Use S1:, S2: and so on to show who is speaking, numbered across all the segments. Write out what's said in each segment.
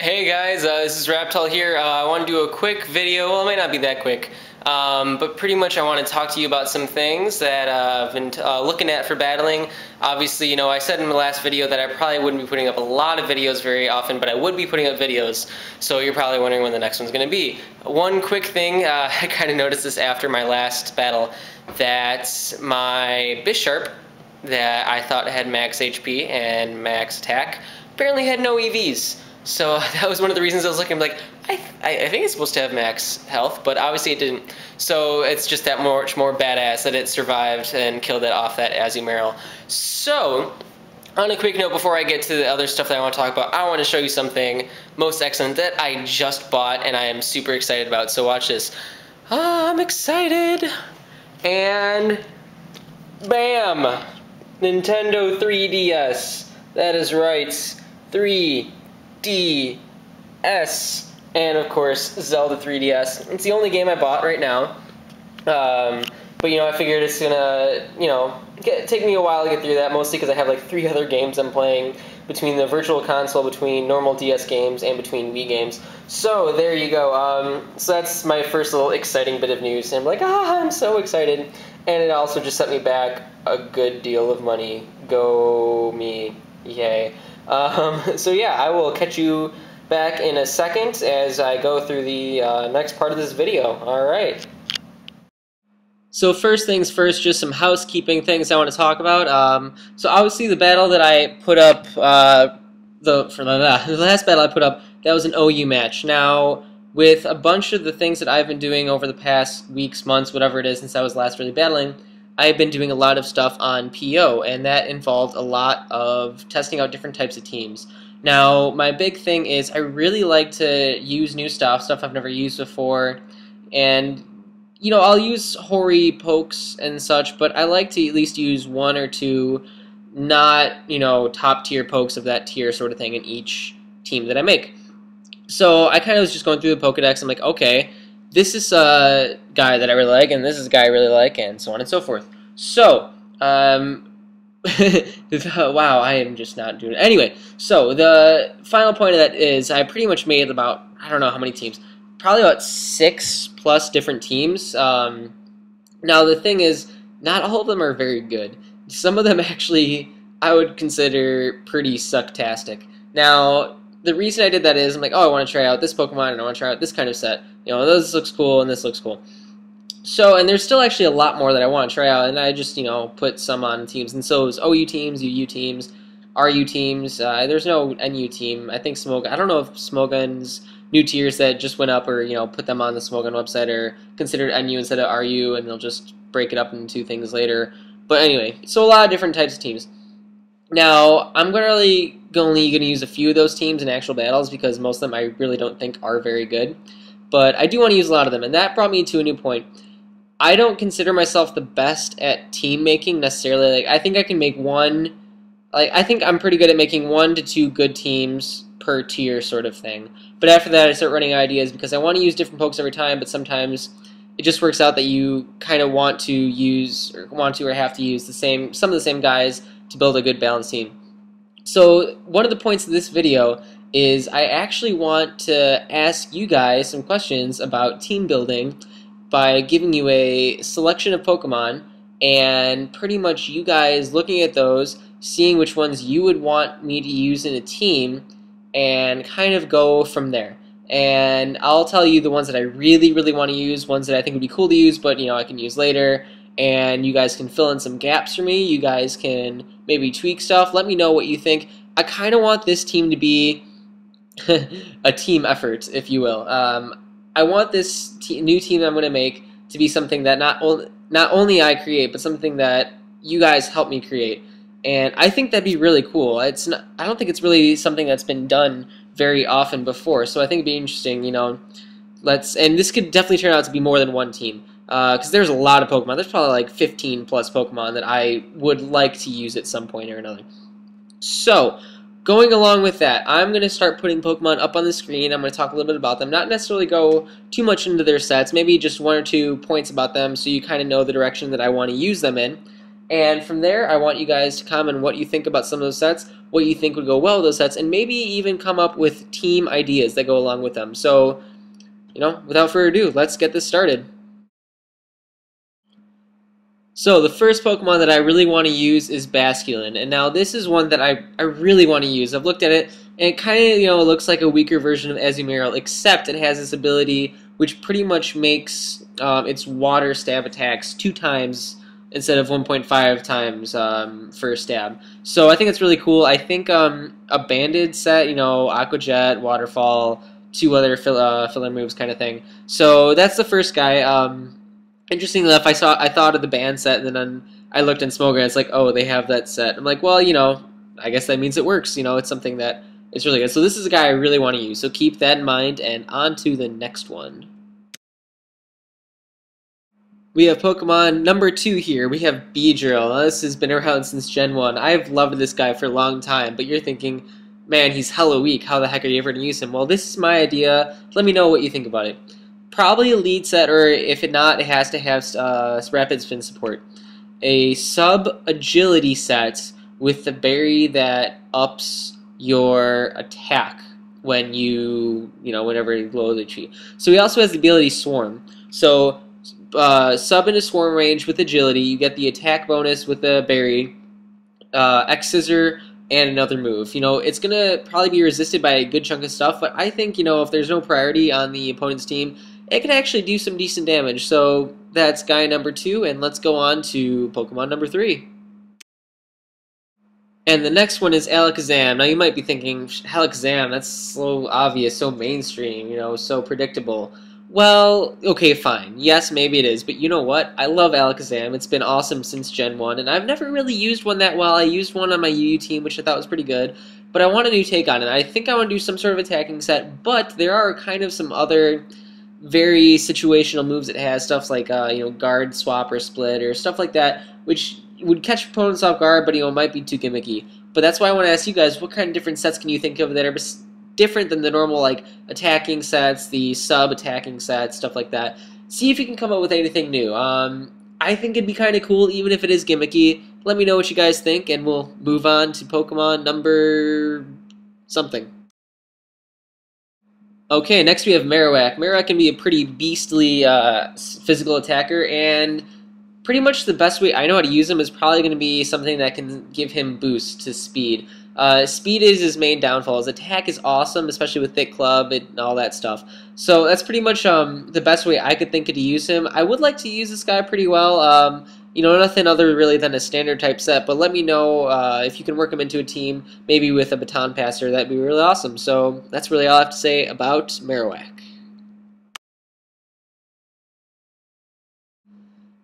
S1: Hey guys, this is RAPTall here. I want to do a quick video. Well, it might not be that quick, but pretty much I want to talk to you about some things that I've been looking at for battling. Obviously, you know, I said in the last video that I probably wouldn't be putting up a lot of videos very often, but I would be putting up videos, so you're probably wondering when the next one's going to be. One quick thing, I kind of noticed this after my last battle, that my Bisharp, that I thought had max HP and max attack, apparently had no EVs. So that was one of the reasons I was looking, like, I think it's supposed to have max health, but obviously it didn't. So it's just that much more badass that it survived and killed it off that Azumarill. So, on a quick note, before I get to the other stuff that I want to talk about, I want to show you something most excellent that I just bought and I am super excited about. So watch this. I'm excited. And bam! Nintendo 3DS. That is right. 3DS, and of course Zelda 3DS. It's the only game I bought right now, but you know, I figured it's gonna, you know, take me a while to get through that, mostly because I have like 3 other games I'm playing between the virtual console, between normal DS games, and between Wii games. So there you go. So that's my first little exciting bit of news, and I'm like, I'm so excited. And it also just set me back a good deal of money. Go me, yay. So yeah, I will catch you back in a second as I go through the next part of this video. Alright. So first things first, just some housekeeping things I want to talk about. So obviously the battle that I put up, the last battle I put up, that was an OU match. Now, with a bunch of the things that I've been doing over the past weeks, months, whatever it is, since I was last really battling, I've been doing a lot of stuff on PO, and that involved a lot of testing out different types of teams. Now, my big thing is I really like to use new stuff I've never used before, and, you know, I'll use Hori pokes and such, but I like to at least use 1 or 2 not, you know, top tier pokes of that tier sort of thing in each team that I make. So I kind of was just going through the Pokedex. I'm like, okay, this is a guy that I really like, and this is a guy I really like, and so on and so forth. So, wow, I am just not doing it. Anyway, so the final point of that is I pretty much made about, I don't know how many teams, probably about 6+ different teams. Now, the thing is, not all of them are very good. Some of them actually I would consider pretty sucktastic. Now, the reason I did that is I'm like, oh, I want to try out this Pokemon and I want to try out this kind of set. You know, this looks cool and this looks cool. So, and there's still actually a lot more that I want to try out, and I just, you know, put some on teams. And so it was OU teams, UU teams, RU teams. There's no NU team. I think Smogon, I don't know if Smogon's new tiers that just went up or, you know, put them on the Smogon website are considered NU instead of RU, and they'll just break it up into things later. But anyway, so a lot of different types of teams. Now, I'm only going to use a few of those teams in actual battles because most of them I really don't think are very good. But I do want to use a lot of them, and that brought me to a new point. I don't consider myself the best at team making necessarily. Like, I think I can make I think I'm pretty good at making 1 to 2 good teams per tier sort of thing. But after that, I start running ideas because I want to use different pokes every time, but sometimes it just works out that you kind of want to use, or have to use some of the same guys to build a good balanced team. So one of the points of this video is I actually want to ask you guys some questions about team building by giving you a selection of Pokemon, and pretty much you guys looking at those, seeing which ones you would want me to use in a team, and kind of go from there. And I'll tell you the ones that I really, really want to use, ones that I think would be cool to use, but, you know, I can use later, and you guys can fill in some gaps for me. You guys can maybe tweak stuff. Let me know what you think. I kind of want this team to be a team effort, if you will. I want this new team that I'm going to make to be something that not only I create, but something that you guys help me create. And I think that'd be really cool. I don't think it's really something that's been done very often before, so I think it'd be interesting, you know. And this could definitely turn out to be more than one team, because there's a lot of Pokemon. There's probably like 15+ Pokemon that I would like to use at some point or another. So, going along with that, I'm going to start putting Pokemon up on the screen. I'm going to talk a little bit about them, not necessarily go too much into their sets, maybe just 1 or 2 points about them so you kind of know the direction that I want to use them in. And from there, I want you guys to comment what you think about some of those sets, what you think would go well with those sets, and maybe even come up with team ideas that go along with them. So, without further ado, let's get this started. So the first Pokemon that I really want to use is Basculein, and now this is one that I really want to use. I've looked at it, and it kind of looks like a weaker version of Azumarill, except it has this ability which pretty much makes its water stab attacks 2 times instead of 1.5 times for a stab. So I think it's really cool. I think a banded set, Aqua Jet, Waterfall, 2 other filler moves kind of thing. So that's the first guy. Interestingly enough, I thought of the band set, and then I looked in Smoker, and it's like, oh, they have that set. I'm like, well, I guess that means it works. It's something that is really good. So this is a guy I really want to use. So keep that in mind, and on to the next one. We have Pokemon number 2 here. We have BeJealous. Now, this has been around since Gen 1. I've loved this guy for a long time, but you're thinking, man, he's hella weak. How the heck are you ever going to use him? Well, this is my idea. Let me know what you think about it. Probably a lead set, or if it not, it has to have rapid spin support. A sub-agility set with the berry that ups your attack when whenever you blow the tree. So he also has the ability Swarm. So sub into Swarm range with agility, you get the attack bonus with the berry, X-Scissor, and another move. It's going to probably be resisted by a good chunk of stuff, but I think, if there's no priority on the opponent's team, it can actually do some decent damage. So that's guy number 2, and let's go on to Pokemon number 3. And the next one is Alakazam. Now you might be thinking, Alakazam, that's so obvious, so mainstream, so predictable. Well, okay, fine. Yes, maybe it is, but you know what? I love Alakazam. It's been awesome since Gen 1, and I've never really used one that well. I used one on my UU team, which I thought was pretty good, but I want a new take on it. I think I want to do some sort of attacking set, but there are kind of some other very situational moves it has, stuff like guard swap or split or stuff like that, which would catch opponents off guard, but might be too gimmicky. But that's why I want to ask you guys, what kind of different sets can you think of that are different than the normal attacking sets, the sub-attacking sets, stuff like that? See if you can come up with anything new. I think it'd be kind of cool, even if it is gimmicky. Let me know what you guys think, and we'll move on to Pokemon number something. Okay, next we have Marowak. Marowak can be a pretty beastly physical attacker, and pretty much the best way I know how to use him is probably going to be something that can give him boost to speed. Speed is his main downfall. His attack is awesome, especially with Thick Club and all that stuff. So that's pretty much the best way I could think of to use him. I would like to use this guy pretty well. Nothing other really than a standard type set, but let me know if you can work him into a team, maybe with a Baton Passer. That'd be really awesome. So that's really all I have to say about Marowak.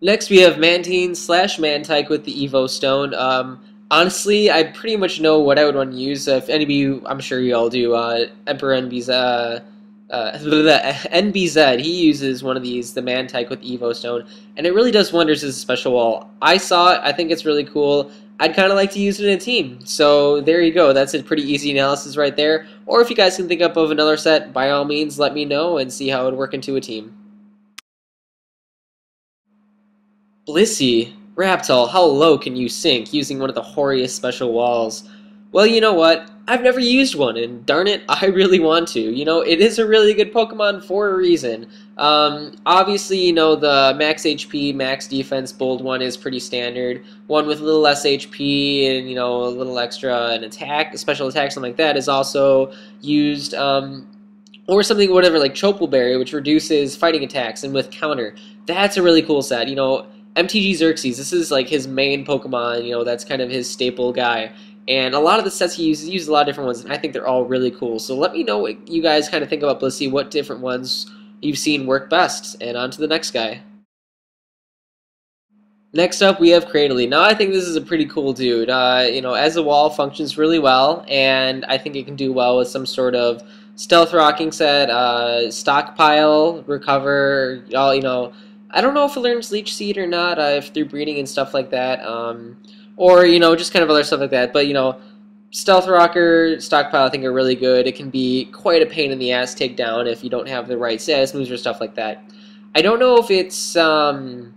S1: Next, we have Mantine/Mantike with the Evo Stone. Honestly, I pretty much know what I would want to use. If any of you, I'm sure you all do, Emperor NBZ, he uses one of these, the Mantike with Evo Stone, and it really does wonders as a special wall. I saw it, I think it's really cool. I'd kind of like to use it in a team. So there you go, that's a pretty easy analysis right there. Or if you guys can think up of another set, by all means let me know and see how it would work into a team. Blissey, RAPTall, how low can you sink using one of the hoariest special walls? Well, you know what? I've never used one, and darn it, I really want to. It is a really good Pokemon for a reason. Obviously, the max HP, max defense bold one is pretty standard. One with a little less HP and, a little extra an attack, a special attack, something like that is also used. Or something, whatever, like Choppleberry, which reduces fighting attacks and with counter. That's a really cool set. MTG Xerxes, this is like his main Pokemon, that's kind of his staple guy. And a lot of the sets he uses a lot of different ones, and I think they're all really cool. So let me know what you guys kind of think about Blissey, what different ones you've seen work best. And on to the next guy. Next up, we have Cradily. Now, I think this is a pretty cool dude. As a wall, functions really well, and I think it can do well with some sort of stealth rocking set, stockpile, recover, I don't know if it learns Leech Seed or not, if through breeding and stuff like that, or, just kind of other stuff like that. But, Stealth Rocker, Stockpile, I think are really good. It can be quite a pain in the ass take down if you don't have the right status moves or stuff like that. I don't know if it's Dream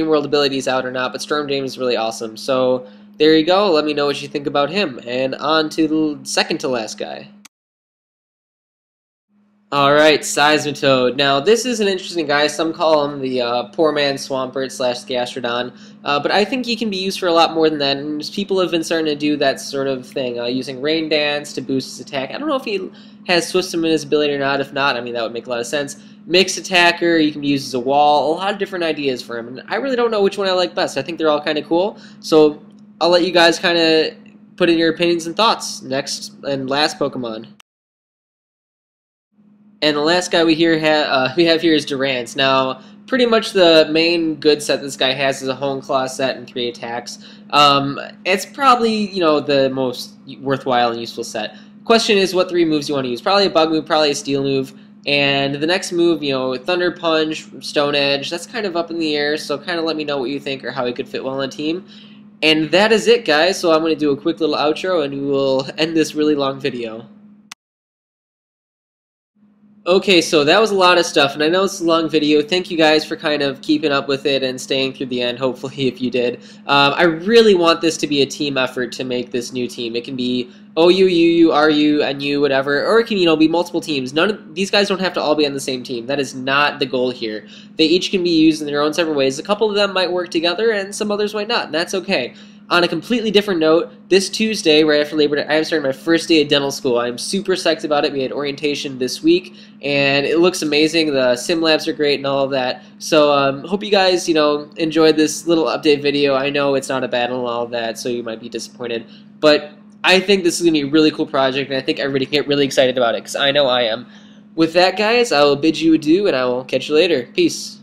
S1: World abilities out or not, but Storm Dream is really awesome. So, there you go. Let me know what you think about him. And on to the second to last guy. Alright, Seismitoad. Now, this is an interesting guy. Some call him the poor man's Swampert slash Gastrodon. But I think he can be used for a lot more than that. And people have been starting to do that sort of thing, using Rain Dance to boost his attack. I don't know if he has Swift in his ability or not. If not, I mean, that would make a lot of sense. Mixed Attacker, you can be used as a wall. A lot of different ideas for him. And I really don't know which one I like best. I think they're all kind of cool. So I'll let you guys kind of put in your opinions and thoughts. Next and last Pokemon. And the last guy we have here is Durant. Now, pretty much the main good set this guy has is a Hone Claw set and 3 attacks. It's probably, the most worthwhile and useful set. Question is what 3 moves you want to use. Probably a Bug move, probably a Steel move. And the next move, Thunder Punch, Stone Edge, that's kind of up in the air, so kind of let me know what you think or how it could fit well on a team. And that is it, guys, so I'm going to do a quick little outro and we will end this really long video. Okay, so that was a lot of stuff, and I know it's a long video. Thank you guys for kind of keeping up with it and staying through the end, hopefully, if you did. I really want this to be a team effort to make this new team. It can be OU, UU, RU, NU, whatever, or it can, be multiple teams. None of these guys don't have to all be on the same team. That is not the goal here. They each can be used in their own separate ways. A couple of them might work together, and some others might not, and that's okay. On a completely different note, this Tuesday, right after Labor Day, I am starting my first day at dental school. I'm super psyched about it. We had orientation this week, and it looks amazing. The sim labs are great and all of that. So hope you guys, enjoyed this little update video. I know it's not a battle and all of that, so you might be disappointed. But I think this is going to be a really cool project, and I think everybody can get really excited about it, because I know I am. With that, guys, I will bid you adieu, and I will catch you later. Peace.